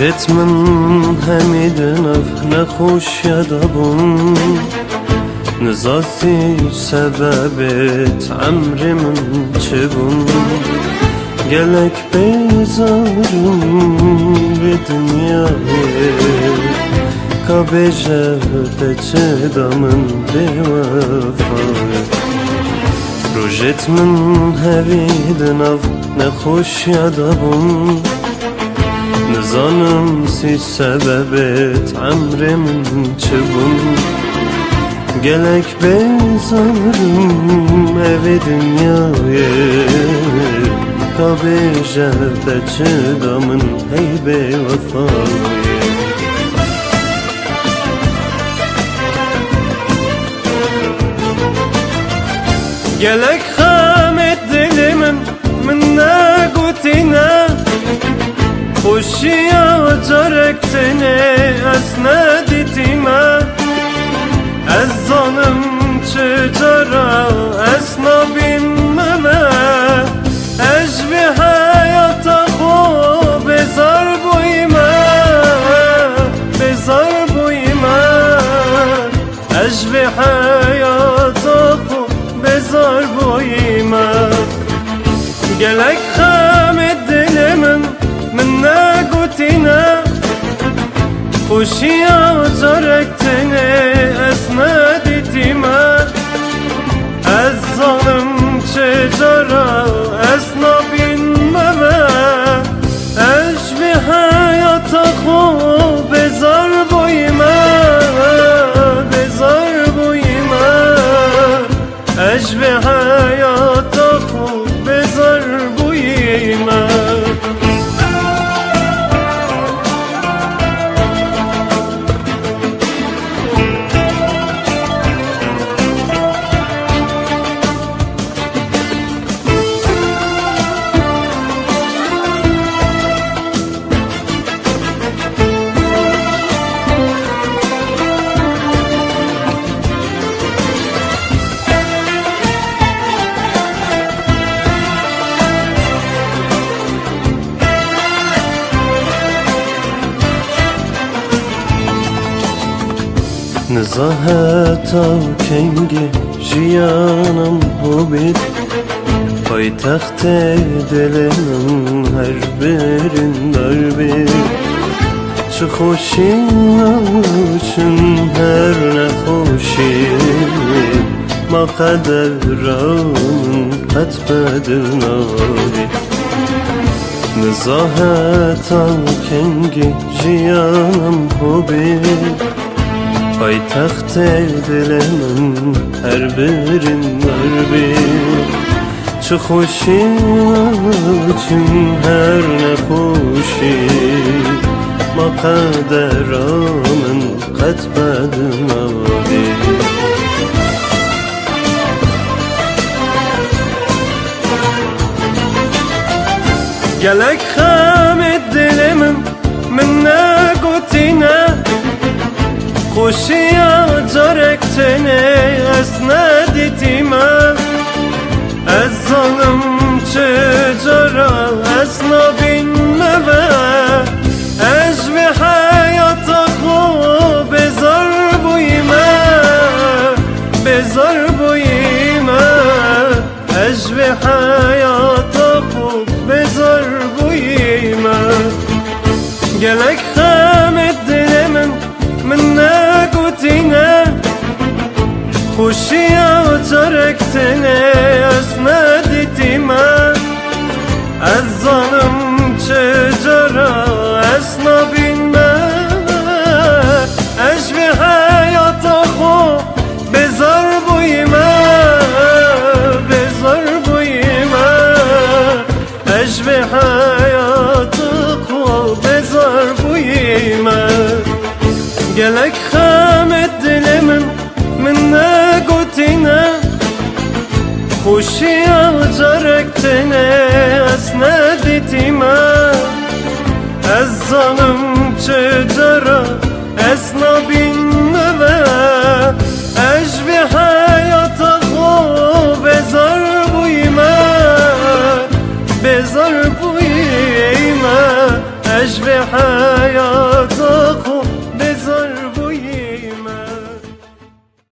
روجت من همیدن اف نخوش یادبون نزاسی سببت عمر من چه بون گلک بیزارم به دنیای که بجرد چه دامن به وفای روجت من همیدن اف نخوش یادبون نزانم سی سببت عمر من چه بون گلک بیزارم او دنیای تا بجرد چه دامن هی به وفای گلک خامت دل من نگوتی نه خوشی جارکتنه از ندیدیمه از زانم چجارا از نبینمه اجبی حیاتا خوب بزار بویمه بزار بویمه اجبی حیاتا خوب بزار بویمه گلک خامت دل من نگوتی نه خوشی جارکتنه از ندیدیمه از ظالم چجارا از نبینمه اجبی حیاتا خوب بزار بویمه بزار بویمه اجبی حیاتا خوب بزار بویمه نزاهت کنگ جیانم هوبید پای تخت دلم هر برین دار بید چه خوشی نوچن هر نخوشی ما قدر رامن قد بدل نابید نزاهت کنگ جیانم هوبید پای تخت دل من هر برین دار بید چه خوشی چون هر نخوشی ما قدر من قد بد نبید گلک خامت دل من نگوتی نه خوشی جارکتنه از ندیدیمه از ظالم چجارا از نبینمه اجبی حیاتا خوب بزار بویمه بزار بویمه اجبی حیاتا خوب بزار بویمه گلک خامت دل من نگوتی نه خوشی جارکتنه از ندیدیمه از ظالم چجارا از نبینمه اجبی حیاتا gelek خامت دل من نگوتینه خوشی جرکتنه از ندیتیمه از ظالم چه جرا از نبی